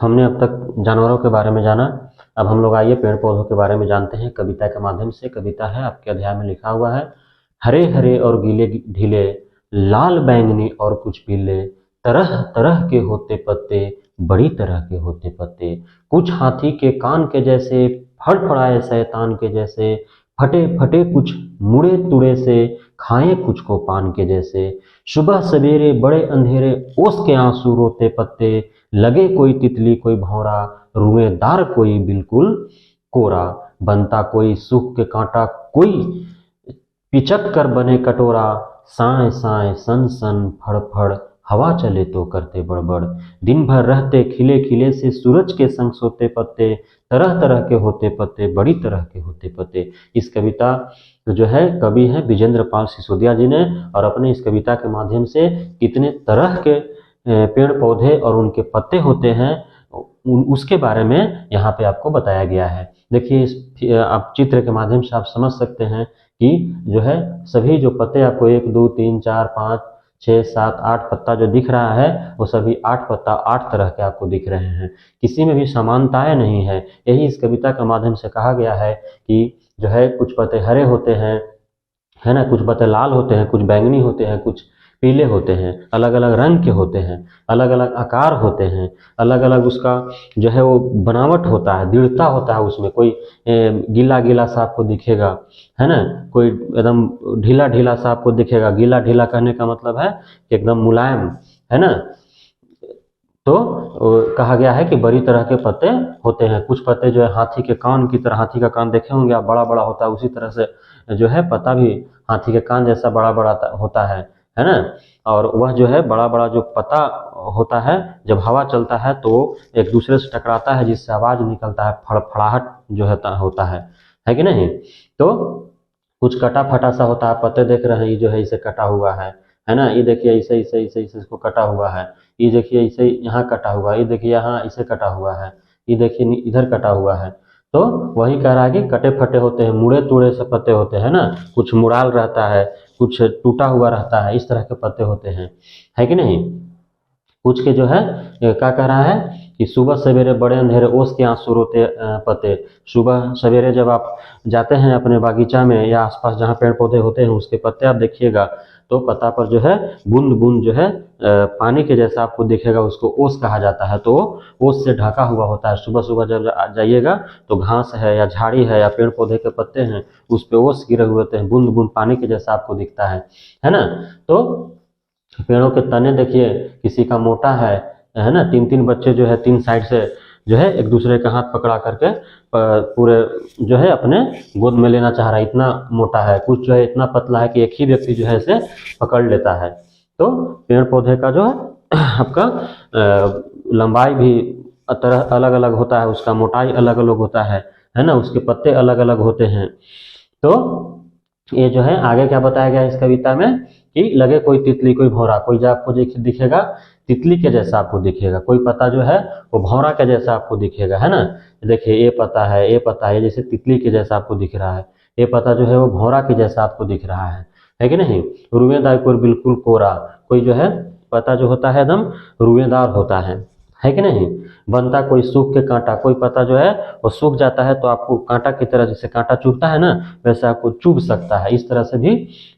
हमने अब तक जानवरों के बारे में जाना, अब हम लोग आइए पेड़ पौधों के बारे में जानते हैं कविता के माध्यम से। कविता है, आपके अध्याय में लिखा हुआ है, हरे हरे और गीले ढीले, लाल बैंगनी और कुछ पीले, तरह तरह के होते पत्ते, बड़ी तरह के होते पत्ते, कुछ हाथी के कान के जैसे, फड़फड़ाए शैतान के जैसे, फटे फटे कुछ मुड़े तुड़े से, खाए कुछ को पान के जैसे, सुबह सवेरे बड़े अंधेरे ओस के आंसू रोते पत्ते, लगे कोई तितली कोई भौरा, रुएदार कोई बिल्कुल कोरा, बनता कोई सूख के कांटा कोई पिचक कर बने कटोरा, साए साए सन सन फड़ फड़, हवा चले तो करते बड़बड़, दिन भर रहते खिले खिले से, सूरज के संग सोते पत्ते, तरह तरह के होते पत्ते, बड़ी तरह के होते पत्ते। इस कविता जो है कवि है विजेंद्र पाल सिसोदिया जी ने, और अपने इस कविता के माध्यम से कितने तरह के पेड़ पौधे और उनके पत्ते होते हैं उसके बारे में यहाँ पे आपको बताया गया है। देखिए इस आप चित्र के माध्यम से आप समझ सकते हैं कि जो है सभी जो पत्ते आपको 1 2 3 4 5 6 7 8 पत्ता जो दिख रहा है वो सभी 8 पत्ता 8 तरह के आपको दिख रहे हैं, किसी में भी समानताएं नहीं है। यही इस कविता के माध्यम से कहा गया है कि जो है कुछ पत्ते हरे होते हैं, है ना, कुछ पत्ते लाल होते हैं, कुछ बैंगनी होते हैं, कुछ पीले होते हैं, अलग अलग रंग के होते हैं, अलग अलग आकार होते हैं, अलग अलग उसका जो है वो बनावट होता है, दृढ़ता होता है उसमें। कोई गीला गीला सा आपको दिखेगा, है ना, कोई एकदम ढीला ढीला सा आपको दिखेगा। गीला ढीला कहने का मतलब है कि एकदम मुलायम, है ना। तो कहा गया है कि बड़ी तरह के पत्ते होते हैं। कुछ पत्ते जो है हाथी के कान की तरह, हाथी का कान देखे होंगे आप, बड़ा बड़ा होता है, उसी तरह से जो है पत्ता भी हाथी के कान जैसा बड़ा बड़ा होता है ना। और वह जो है बड़ा बड़ा जो पत्ता होता है, जब हवा चलता है तो एक दूसरे से टकराता है, जिससे आवाज निकलता है, फड़फड़ाहट जो होता है कि नहीं। तो कुछ कटा फटा सा होता है, पत्ते देख रहे हैं, ये जो है इसे कटा हुआ है ना। ये देखिए इसे इसे इसे इसे इसको कटा हुआ है, ये देखिए इसे यहाँ कटा हुआ है, ये देखिए यहाँ इसे कटा हुआ है, ये देखिए इधर कटा हुआ है। तो वही कह रहा है कि कटे फटे होते हैं, मुड़े तुड़े से पत्ते होते हैं ना, कुछ मुड़ाल रहता है, कुछ टूटा हुआ रहता है, इस तरह के पत्ते होते हैं, है कि नहीं। कुछ के जो है क्या कह रहा है कि सुबह सवेरे बड़े अंधेरे ओस के आंसू रोते पत्ते। सुबह सवेरे जब आप जाते हैं अपने बागीचा में या आसपास जहाँ पेड़ पौधे होते हैं उसके पत्ते आप देखिएगा तो पत्ता पर जो है बूंद बूंद जो है पानी के जैसा आपको दिखेगा, उसको ओस कहा जाता है। तो ओस से ढका हुआ होता है। सुबह सुबह जब जाइएगा तो घास है या झाड़ी है या पेड़ पौधे के पत्ते हैं उस पे ओस गिरे हुए होते हैं, बूंद बूंद पानी के जैसा आपको दिखता है ना। तो पेड़ों के तने देखिए, किसी का मोटा है ना, 3 बच्चे जो है 3 साइड से जो है एक दूसरे का हाथ पकड़ा करके पूरे जो है अपने गोद में लेना चाह रहा है, इतना मोटा है। कुछ जो है इतना पतला है कि एक ही व्यक्ति जो है इसे पकड़ लेता है। तो पेड़ पौधे का जो है आपका लंबाई भी तरह अलग अलग होता है, उसका मोटाई अलग अलग होता है ना, उसके पत्ते अलग अलग होते हैं। तो ये जो है आगे क्या बताया गया इस कविता में कि लगे कोई तितली कोई भौरा, कोई जो आपको दिखेगा तितली के जैसा आपको दिखेगा, कोई पत्ता जो है वो भौरा के जैसा आपको दिखेगा, है ना। देखिए ये पत्ता है, ये पत्ता है, जैसे तितली के जैसा आपको दिख रहा है, ये पत्ता जो है वो भौरा के जैसा आपको दिख रहा है कि नहीं। रुएदार कोई बिल्कुल कोरा, कोई जो है पत्ता जो होता है एकदम रुएदार होता है कि नहीं। बनता कोई सूख के कांटा, कोई पत्ता जो है वो सूख जाता है तो आपको कांटा की तरह, जैसे कांटा चुभता है ना वैसे आपको चुभ सकता है। इस तरह से भी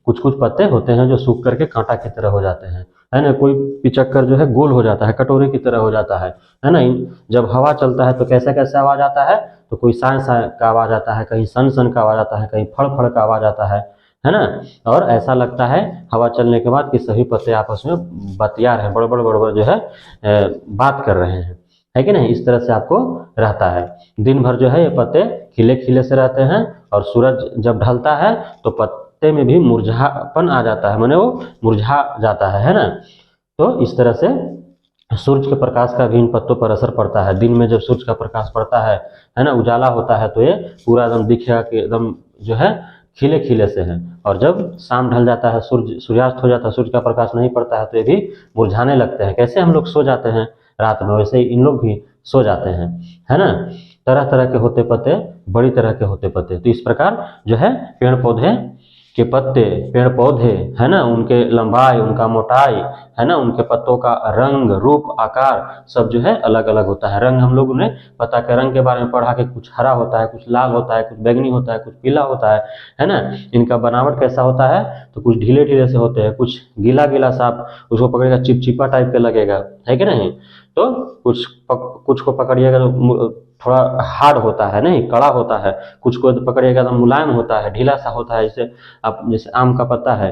कुछ कुछ पत्ते होते हैं जो सूख करके कांटा की तरह हो जाते हैं, है ना। कोई पिचक्कर जो है गोल हो जाता है, कटोरे की तरह हो जाता है ना। जब हवा चलता है तो कैसे कैसे आवाज आता है, तो कोई साए साए का आवाज आता है, कहीं सन सन का आवाज आता है, कहीं फड़ फड़ का आवाज आता है ना। और ऐसा लगता है हवा चलने के बाद कि सभी पत्ते आपस में बतिया रहे हैं, बड़बड़ बड़बड़ जो है बात कर रहे हैं, है कि नहीं। इस तरह से आपको रहता है। दिन भर जो है ये पत्ते खिले खिले से रहते हैं और सूरज जब ढलता है तो पत्ते में भी मुरझापन आ जाता है, माने वो मुरझा जाता है ना। तो इस तरह से सूरज के प्रकाश का भी इन पत्तों पर असर पड़ता है। दिन में जब सूरज का प्रकाश पड़ता है ना, उजाला होता है तो ये पूरा एकदम दिखेगा कि एकदम जो है खिले खिले से हैं। और जब शाम ढल जाता है, सूर्यास्त हो जाता है, सूर्य का प्रकाश नहीं पड़ता है तो ये भी मुरझाने लगते हैं। कैसे हम लोग सो जाते हैं रात में, वैसे ही इन लोग भी सो जाते हैं, है ना। तरह तरह के होते पत्ते, बड़ी तरह के होते पत्ते। तो इस प्रकार जो है पेड़ पौधे के पत्ते, पेड़ पौधे, है ना, उनके लंबाई, उनका मोटाई, है ना, उनके पत्तों का रंग, रूप, आकार सब जो है अलग अलग होता है। रंग हम लोगों ने पत्ता के रंग के बारे में पढ़ा कि कुछ हरा होता है, कुछ लाल होता है, कुछ बैंगनी होता है, कुछ पीला होता है ना। इनका बनावट कैसा होता है, तो कुछ ढीले ढीले से होते हैं, कुछ गीला गीला सा आप उसको पकड़ेगा चिपचिपा टाइप के लगेगा, है कि नहीं। तो कुछ को पकड़िएगा तो थोड़ा हार्ड होता है, नहीं कड़ा होता है, कुछ को पकड़िएगा तो मुलायम होता है, ढीला सा होता है। जैसे आप जैसे आम का पत्ता है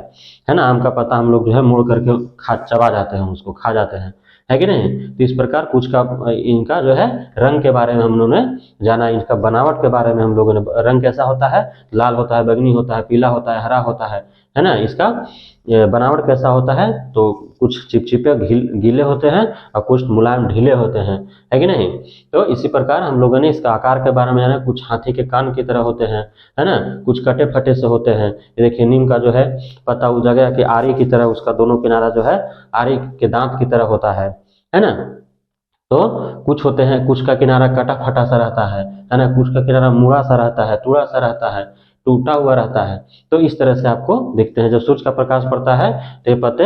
ना, आम का पत्ता हम लोग जो है मोड़ करके चबा जाते हैं, उसको खा जाते हैं, है कि नहीं। तो इस प्रकार कुछ का इनका जो है रंग के बारे में हम लोगों ने जाना, इनका बनावट के बारे में हम लोगों ने, रंग कैसा होता है, लाल होता है, बैंगनी होता है, पीला होता है, हरा होता है ना। इसका बनावट कैसा होता है, तो कुछ चिपचिपे गीले होते हैं और कुछ मुलायम ढीले होते हैं, है कि नहीं। तो इसी प्रकार हम लोगों ने इसका आकार के बारे में जाना, कुछ हाथी के कान की तरह होते हैं, है ना, कुछ कटे फटे से होते हैं। ये देखिए नीम का जो है पत्ता उस जगह कि आरी की तरह, उसका दोनों किनारा जो है आरी के दांत की तरह होता है ना। तो कुछ होते हैं, कुछ का किनारा कटा फटा सा रहता है ना, कुछ का किनारा मुड़ा सा रहता है, टूड़ा सा रहता है, टूटा हुआ रहता है। तो इस तरह से आपको दिखते हैं। जब सूरज का प्रकाश पड़ता है तो ये पत्ते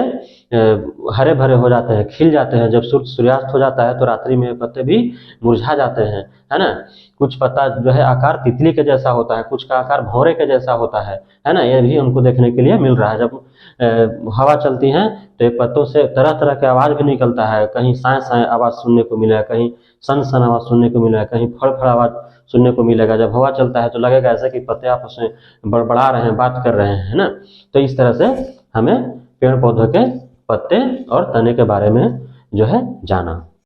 हरे भरे हो जाते हैं, खिल जाते हैं। जब सूर्यास्त हो जाता है तो रात्रि में ये पत्ते भी मुरझा जाते हैं, है ना। कुछ पत्ता जो है आकार तितली के जैसा होता है, कुछ का आकार भौरे के जैसा होता है ना। ये भी हमको देखने के लिए मिल रहा है। जब हवा चलती है तो ये पत्तों से तरह तरह के आवाज भी निकलता है, कहीं साए साए आवाज सुनने को मिलेगा, कहीं सन सन आवाज सुनने को मिलेगा, कहीं फड़ फड़ आवाज सुनने को मिलेगा। जब हवा चलता है तो लगेगा ऐसा कि पत्ते आपस में बड़बड़ा रहे हैं, बात कर रहे हैं, है ना। तो इस तरह से हमें पेड़ पौधों के पत्ते और तने के बारे में जो है जाना।